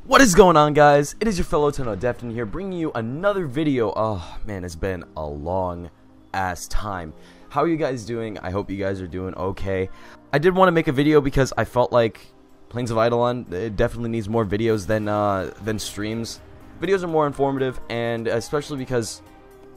What is going on, guys? It is your fellow TDefton here, bringing you another video. Oh man, it's been a long ass time. How are you guys doing? I hope you guys are doing okay. I did want to make a video because I felt like Plains of Eidolon, it definitely needs more videos than streams. Videos are more informative, and especially because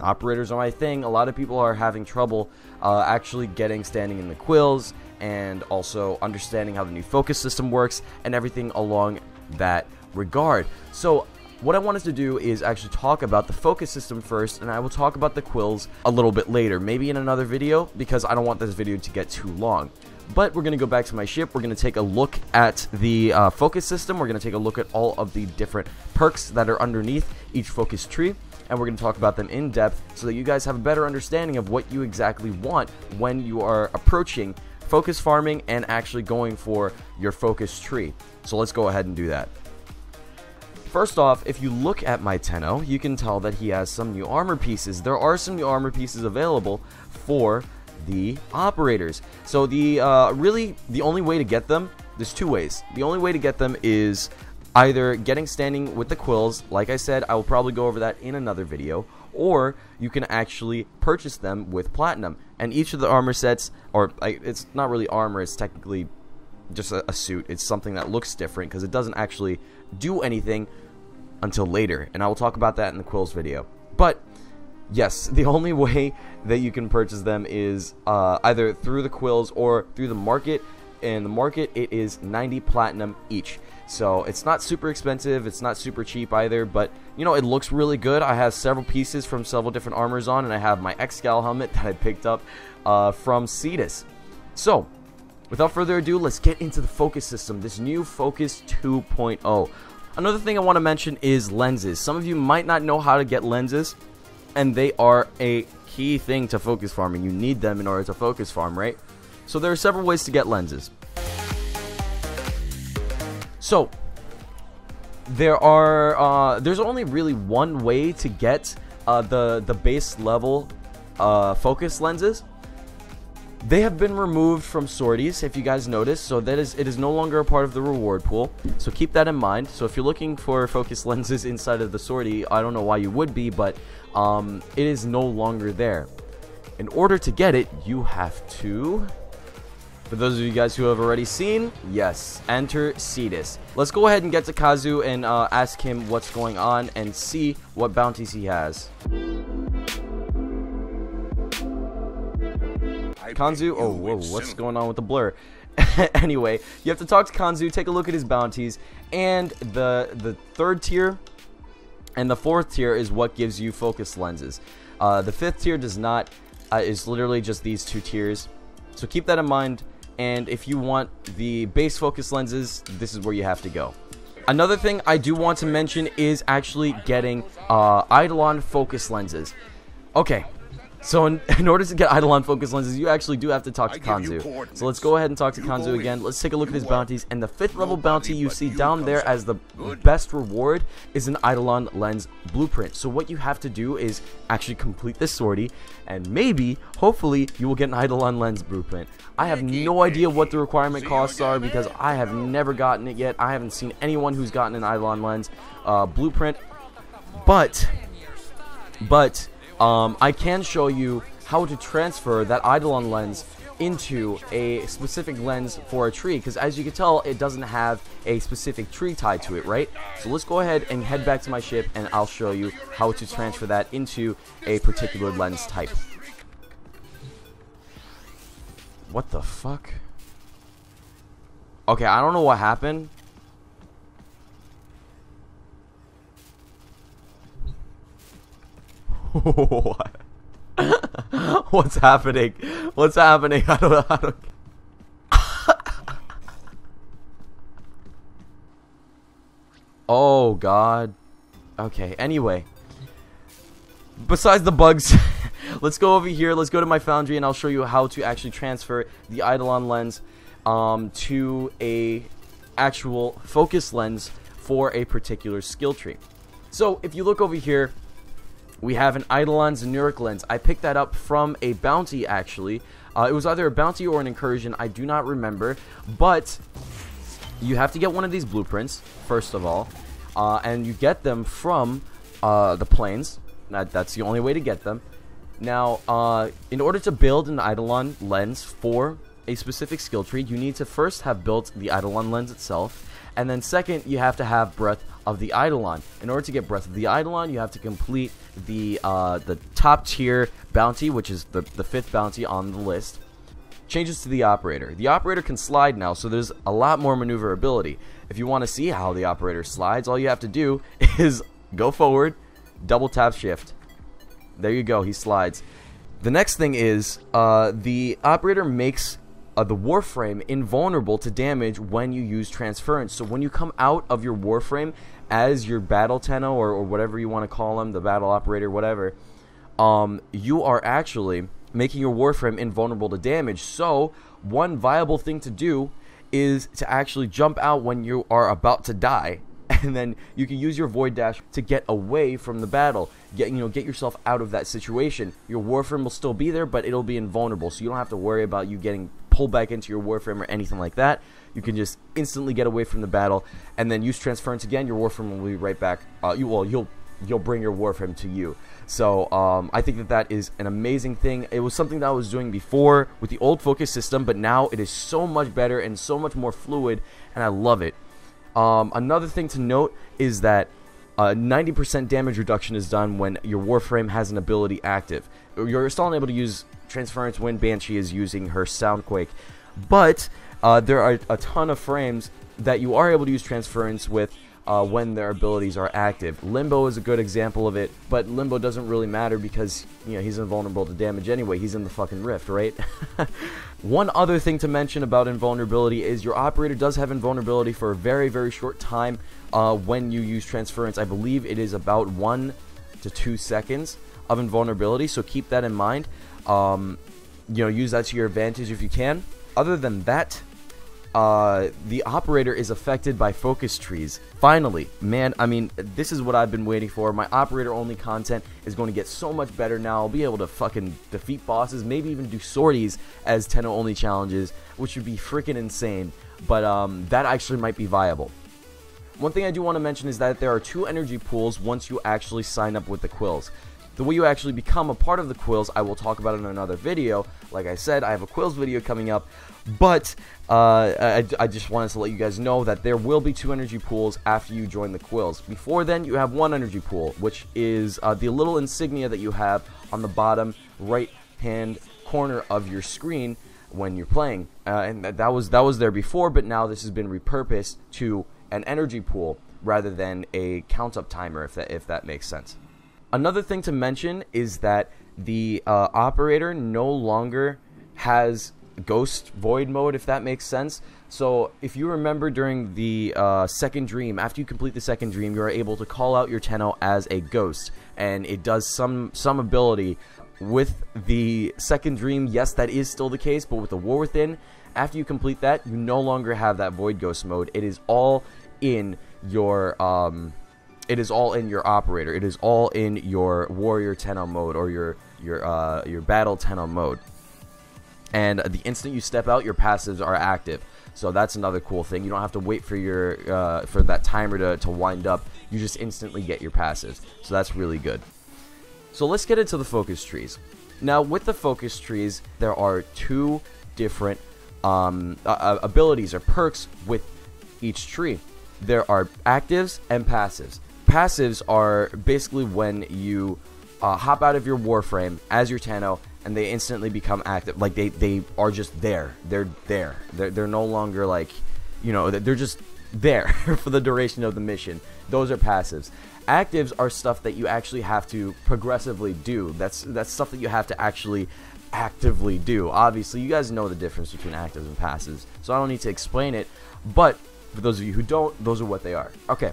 operators are my thing, a lot of people are having trouble actually getting standing in the quills and also understanding how the new focus system works and everything along that regard. So what I wanted to do is actually talk about the focus system first, and I will talk about the quills a little bit later, maybe in another video, because I don't want this video to get too long. But we're going to go back to my ship. We're going to take a look at the focus system. We're going to take a look at all of the different perks that are underneath each focus tree, and we're going to talk about them in depth so that you guys have a better understanding of what you exactly want when you are approaching focus farming and actually going for your focus tree. So let's go ahead and do that. First off, if you look at my Tenno, you can tell that he has some new armor pieces. There are some new armor pieces available for the operators. So really the only way to get them, there's two ways. The only way to get them is either getting standing with the quills. Like I said, I will probably go over that in another video, or you can actually purchase them with platinum. And each of the armor sets, it's not really armor, it's technically just a suit. It's something that looks different because it doesn't actually do anything until later, and I will talk about that in the quills video. But yes, the only way that you can purchase them is either through the quills or through the market. In the market, it is 90 platinum each, so it's not super expensive, it's not super cheap either, but you know, it looks really good. I have several pieces from several different armors on, and I have my X-Scal helmet that I picked up from Cetus. So without further ado, let's get into the focus system, this new Focus 2.0. Another thing I want to mention is lenses. Some of you might not know how to get lenses, and they are a key thing to focus farming. You need them in order to focus farm, right? So there are several ways to get lenses. So there's only really one way to get the base level focus lenses. They have been removed from sorties, if you guys notice, so it is no longer a part of the reward pool, so keep that in mind. So if you're looking for focus lenses inside of the sortie, I don't know why you would be, but it is no longer there. In order to get it, you have to, for those of you guys who have already seen, yes, enter Cetus. Let's go ahead and get to Kazu and ask him what's going on and see what bounties he has. Kanzu, oh whoa, what's going on with the blur? Anyway, you have to talk to Kanzu, take a look at his bounties, and the third tier and the fourth tier is what gives you focus lenses. The fifth tier does not, is literally just these two tiers, so keep that in mind. And if you want the base focus lenses, this is where you have to go. Another thing I do want to mention is actually getting Eidolon focus lenses. Okay, so in order to get Eidolon focus lenses, you actually do have to talk to Kanzu. So let's go ahead and talk to Kanzu again. Let's take a look at his bounties, and the 5th level bounty you see down there as the best reward is an Eidolon lens blueprint. So what you have to do is actually complete this sortie, and maybe, hopefully, you will get an Eidolon lens blueprint. I have no idea what the requirement costs are because I have never gotten it yet. I haven't seen anyone who's gotten an Eidolon lens blueprint, but I can show you how to transfer that Eidolon lens into a specific lens for a tree, because as you can tell, it doesn't have a specific tree tied to it, right? So let's go ahead and head back to my ship, and I'll show you how to transfer that into a particular lens type. What the fuck? Okay, I don't know what happened. What? What's happening? What's happening? I don't Oh god. Okay, anyway, besides the bugs, let's go over here, let's go to my foundry, and I'll show you how to actually transfer the Eidolon lens to a actual focus lens for a particular skill tree. So if you look over here, we have an Eidolon Zenuric lens. I picked that up from a bounty, actually. It was either a bounty or an incursion, I do not remember. But you have to get one of these blueprints, first of all. and you get them from the planes. That's the only way to get them. Now, in order to build an Eidolon lens for a specific skill tree, you need to first have built the Eidolon lens itself, and then second, you have to have Breath of the Eidolon. In order to get Breath of the Eidolon, you have to complete the top tier bounty, which is the 5th bounty on the list. Changes to the operator. The operator can slide now, so there's a lot more maneuverability. If you want to see how the operator slides, all you have to do is go forward, double tap shift. There you go, he slides. The next thing is the operator makes the warframe invulnerable to damage when you use transference. So when you come out of your warframe as your battle Tenno or whatever you want to call him, the battle operator, whatever, you are actually making your warframe invulnerable to damage. So one viable thing to do is to actually jump out when you are about to die, and then you can use your void dash to get away from the battle. Get yourself out of that situation. Your warframe will still be there, but it'll be invulnerable, so you don't have to worry about you getting pulled back into your warframe or anything like that. You can just instantly get away from the battle, and then use transference again. Your warframe will be right back. You'll bring your warframe to you. So I think that is an amazing thing. It was something that I was doing before with the old focus system, but now it is so much better and so much more fluid, and I love it. Another thing to note is that 90% damage reduction is done when your warframe has an ability active. You're still unable to use transference when Banshee is using her Soundquake, but there are a ton of frames that you are able to use transference with when their abilities are active. Limbo is a good example of it, but Limbo doesn't really matter because he's invulnerable to damage anyway. He's in the fucking rift, right? One other thing to mention about invulnerability is your operator does have invulnerability for a very, very short time when you use transference. I believe it is about 1 to 2 seconds of invulnerability, so keep that in mind. Use that to your advantage if you can. Other than that, the operator is affected by focus trees. Finally, man, I mean, this is what I've been waiting for. My operator only content is going to get so much better now. I'll be able to fucking defeat bosses, maybe even do sorties as Tenno only challenges, which would be freaking insane. But that actually might be viable. One thing I do want to mention is that there are 2 energy pools once you actually sign up with the quills. The way you actually become a part of the quills, I will talk about in another video. Like I said, I have a quills video coming up, but I just wanted to let you guys know that there will be 2 energy pools after you join the quills. Before then, you have 1 energy pool, which is the little insignia that you have on the bottom right-hand corner of your screen when you're playing. And that was there before, but now this has been repurposed to an energy pool rather than a count-up timer, if that makes sense. Another thing to mention is that the operator no longer has ghost void mode, if that makes sense. So if you remember during the second dream, after you complete the second dream, you are able to call out your Tenno as a ghost, and it does some ability. With the second dream, yes, that is still the case, but with the War Within, after you complete that, you no longer have that void ghost mode. It is all in your it is all in your operator. It is all in your warrior Tenno mode or your battle Tenno mode. And the instant you step out, your passives are active. So that's another cool thing. You don't have to wait for your for that timer to wind up. You just instantly get your passives. So that's really good. So let's get into the focus trees. Now with the focus trees, there are 2 different abilities or perks with each tree. There are actives and passives. Passives are basically when you hop out of your warframe as your Tenno and they instantly become active. Like they are just there. They're there. They're no longer like, they're just there for the duration of the mission. Those are passives. Actives are stuff that you actually have to progressively do. That's stuff that you have to actually actively do. Obviously, you guys know the difference between actives and passives, so I don't need to explain it. But for those of you who don't, those are what they are. Okay.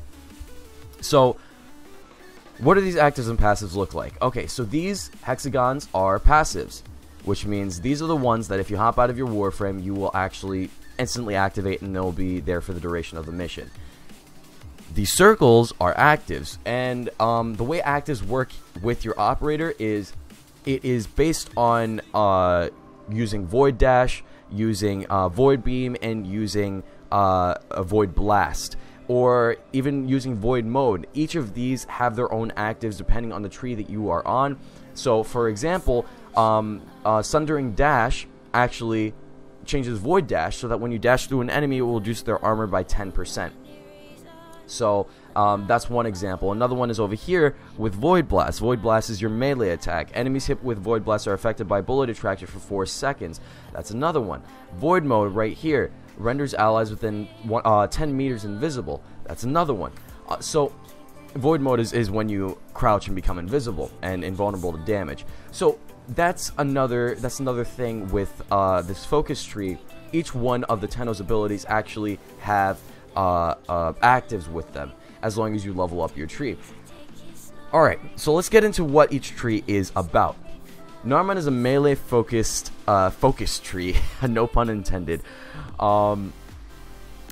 So, what do these actives and passives look like? Okay, so these hexagons are passives, which means these are the ones that if you hop out of your warframe, you will actually instantly activate and they'll be there for the duration of the mission. The circles are actives, and the way actives work with your operator is it is based on using Void Dash, using Void Beam, and using a Void Blast. or even using void mode. Each of these have their own actives depending on the tree that you are on. So for example, Sundering Dash actually changes Void Dash so that when you dash through an enemy, it will reduce their armor by 10%. So that's one example. Another one is over here with Void Blast. Void Blast is your melee attack. Enemies hit with Void Blast are affected by bullet attraction for 4 seconds. That's another one. Void Mode right here renders allies within 10 meters invisible. That's another one. So Void Mode is when you crouch and become invisible and invulnerable to damage. So that's another thing with this focus tree. Each one of the Tenno's abilities actually have actives with them, as long as you level up your tree. Alright, so let's get into what each tree is about. Narman is a melee focused focus tree, no pun intended.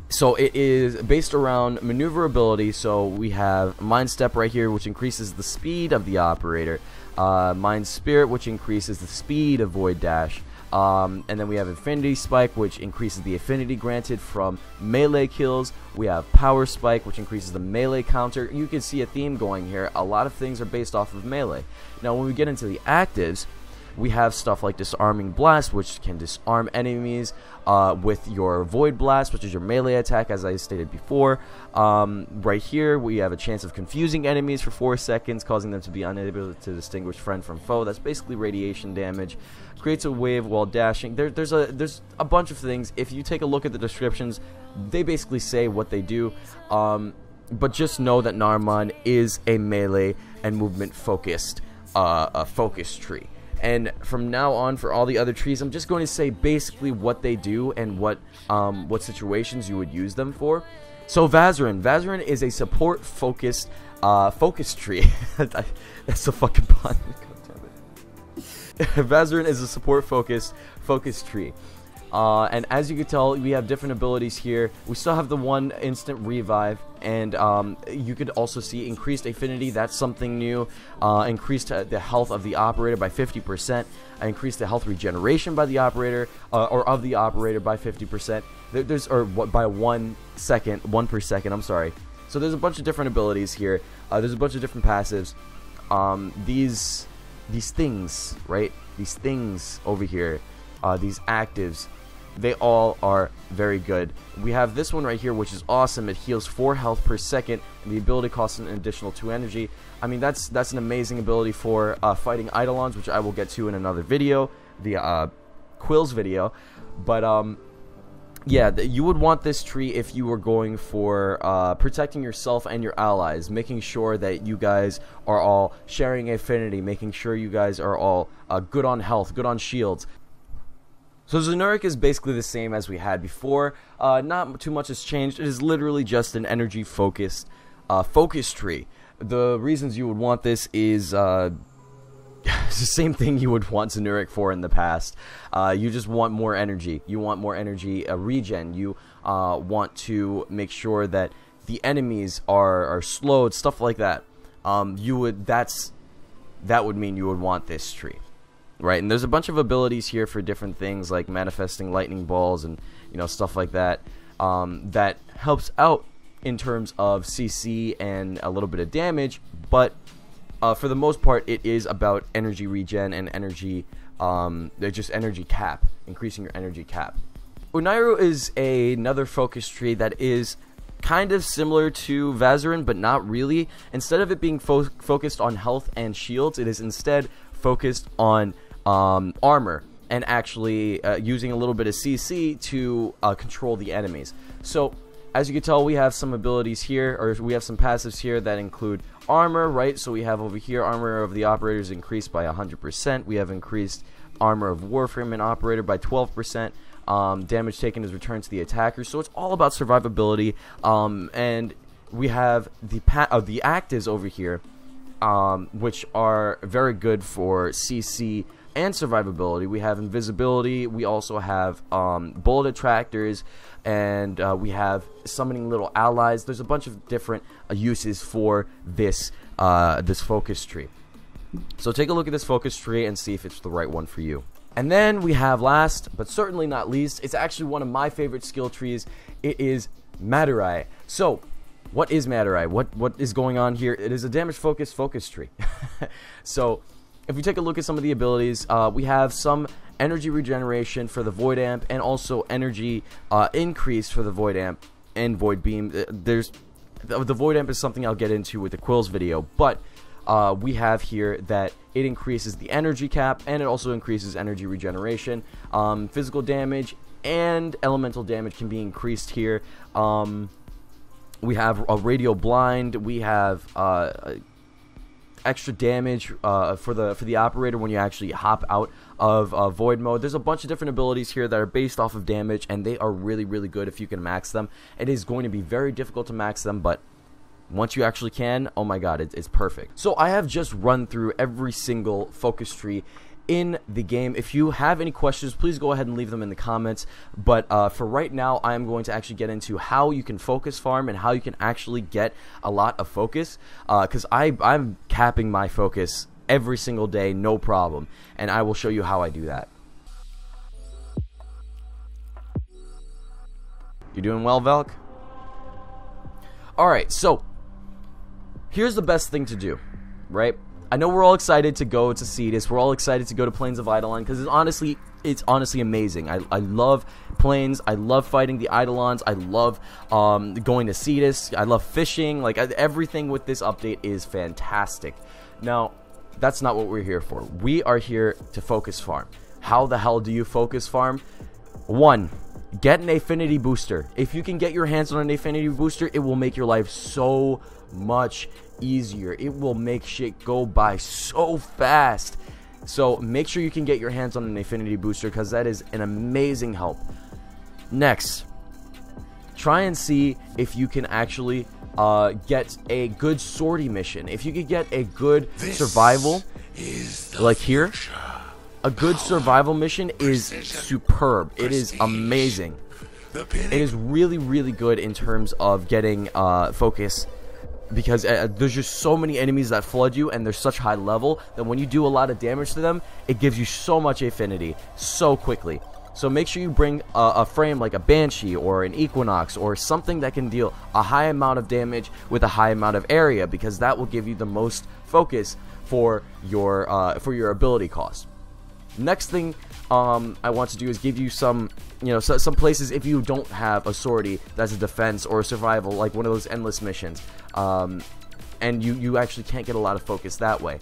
So it is based around maneuverability. So we have Mind Step right here, which increases the speed of the operator. Mind Spirit, which increases the speed of Void Dash. And then we have Infinity Spike, which increases the affinity granted from melee kills. We have Power Spike, which increases the melee counter. You can see a theme going here. A lot of things are based off of melee. Now when we get into the actives, we have stuff like Disarming Blast, which can disarm enemies with your Void Blast, which is your melee attack, as I stated before. Right here, we have a chance of confusing enemies for 4 seconds, causing them to be unable to distinguish friend from foe. That's basically radiation damage. Creates a wave while dashing. There's a bunch of things. If you take a look at the descriptions, they basically say what they do. But just know that Narman is a melee and movement focused focus tree. And from now on, for all the other trees, I'm just going to say basically what they do and what situations you would use them for. So Vazarin is a support focused focus tree. That's a fucking pun. Vazarin is a support focused focus tree. And as you can tell, we have different abilities here. We still have the one instant revive, and you could also see increased affinity. That's something new. Increased the health of the operator by 50%. Increased the health regeneration by the operator, or of the operator by 50%. By 1 per second. I'm sorry. So there's a bunch of different abilities here. There's a bunch of different passives. These things, right? These things over here, these actives, they all are very good. We have this one right here, which is awesome. It heals 4 health per second, and the ability costs an additional 2 energy. I mean, that's an amazing ability for fighting Eidolons, which I will get to in another video, the Quills video. But yeah, you would want this tree if you were going for protecting yourself and your allies, making sure that you guys are all sharing affinity, making sure you guys are all good on health, good on shields. So Zenuric is basically the same as we had before. Not too much has changed. It is literally just an energy focused focus tree. The reasons you would want this is it's the same thing you would want Zenuric for in the past. You just want more energy. You want more energy regen. You want to make sure that the enemies are slowed, stuff like that. That would mean you would want this tree, right? And there's a bunch of abilities here for different things, like manifesting lightning balls and stuff like that. That helps out in terms of CC and a little bit of damage, but for the most part, it is about energy regen and energy, just energy cap, increasing your energy cap. Unairu is another focus tree that is kind of similar to Vazarin, but not really. Instead of it being focused on health and shields, it is instead focused on armor and actually using a little bit of CC to control the enemies. So as you can tell, we have some abilities here, or we have some passives here that include armor, right? So we have over here, armor of the operator is increased by 100%. We have increased armor of Warframe and operator by 12%. Damage taken is returned to the attacker. So it's all about survivability. And we have the actives over here, which are very good for CC and survivability. We have invisibility. We also have bullet attractors, and we have summoning little allies. There's a bunch of different uses for this this focus tree. So take a look at this focus tree and see if it's the right one for you. And then we have, last but certainly not least, it's actually one of my favorite skill trees. It is Madurai. So what is Matter Eye? What is going on here? It is a damage focus tree. So if we take a look at some of the abilities, we have some energy regeneration for the Void Amp, and also energy increase for the Void Amp and Void Beam. The Void Amp is something I'll get into with the Quills video, but we have here that it increases the energy cap, and it also increases energy regeneration. Physical damage and elemental damage can be increased here. We have a radial blind. We have extra damage for the operator when you actually hop out of void mode. There's a bunch of different abilities here that are based off of damage, and they are really, really good if you can max them. It is going to be very difficult to max them, but once you actually can, oh my god, it's perfect. So I have just run through every single focus tree in the game. If you have any questions, please go ahead and leave them in the comments. But for right now, I am going to actually get into how you can focus farm and how you can actually get a lot of focus, because I'm capping my focus every single day, no problem, and I will show you how I do that. You doing well, Velk? Alright, so here's the best thing to do, right? I know we're all excited to go to Cetus. We're all excited to go to Plains of Eidolon because it's honestly amazing. I love Plains. I love fighting the Eidolons. I love going to Cetus. I love fishing. Like, everything with this update is fantastic. Now, that's not what we're here for. We are here to focus farm. How the hell do you focus farm? 1. Get an affinity booster. If you can get your hands on an affinity booster, it will make your life so much easier. It will make shit go by so fast. So make sure you can get your hands on an affinity booster, because that is an amazing help. Next, try and see if you can actually get a good sortie mission. If you could get a good survival, like here, a good survival mission is superb. It is amazing. It is really, really good in terms of getting focus, because there's just so many enemies that flood you, and they're such high level that when you do a lot of damage to them, it gives you so much affinity so quickly. So make sure you bring a frame like a Banshee or an Equinox or something that can deal a high amount of damage with a high amount of area, because that will give you the most focus for your ability cost. Next thing I want to do is give you some, some places if you don't have a sortie that's a defense or a survival, like one of those endless missions, and you actually can't get a lot of focus that way.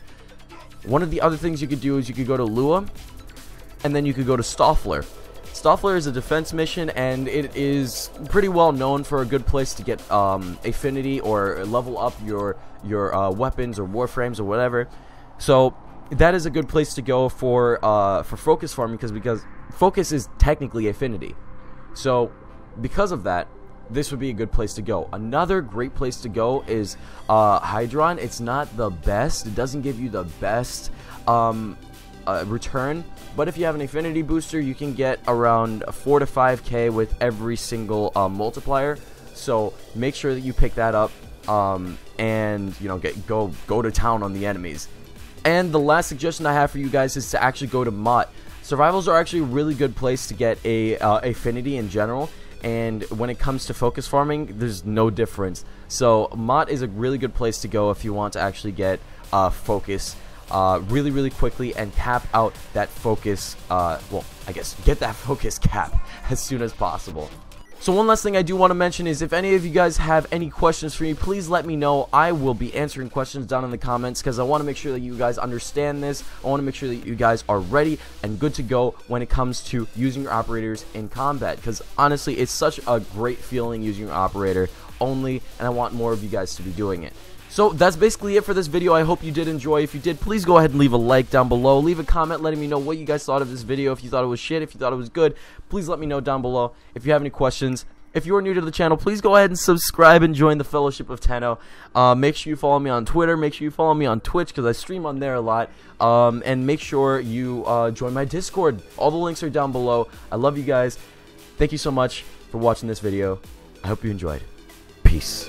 One of the other things you could do is you could go to Lua, and then you could go to Stoffler. Stoffler is a defense mission, and it is pretty well known for a good place to get affinity or level up your weapons or warframes or whatever. So that is a good place to go for focus farming, because focus is technically affinity. So because of that, this would be a good place to go. Another great place to go is Hydron. It's not the best. It doesn't give you the best return, but if you have an affinity booster, you can get around 4 to 5k with every single multiplier. So make sure that you pick that up, and go to town on the enemies. And the last suggestion I have for you guys is to actually go to Mott. Survivals are actually a really good place to get a affinity in general, and when it comes to focus farming, there's no difference. So Mott is a really good place to go if you want to actually get focus really, really quickly and cap out that focus, get that focus cap as soon as possible. So one last thing I do want to mention is if any of you guys have any questions for me, please let me know. I will be answering questions down in the comments, because I want to make sure that you guys understand this. I want to make sure that you guys are ready and good to go when it comes to using your operators in combat, because honestly, it's such a great feeling using your operator only, and I want more of you guys to be doing it. So that's basically it for this video. I hope you did enjoy. If you did, please go ahead and leave a like down below. Leave a comment letting me know what you guys thought of this video. If you thought it was shit, if you thought it was good, please let me know down below. If you have any questions, if you are new to the channel, please go ahead and subscribe and join the Fellowship of Tenno. Make sure you follow me on Twitter. Make sure you follow me on Twitch, because I stream on there a lot. And make sure you join my Discord. All the links are down below. I love you guys. Thank you so much for watching this video. I hope you enjoyed. Peace.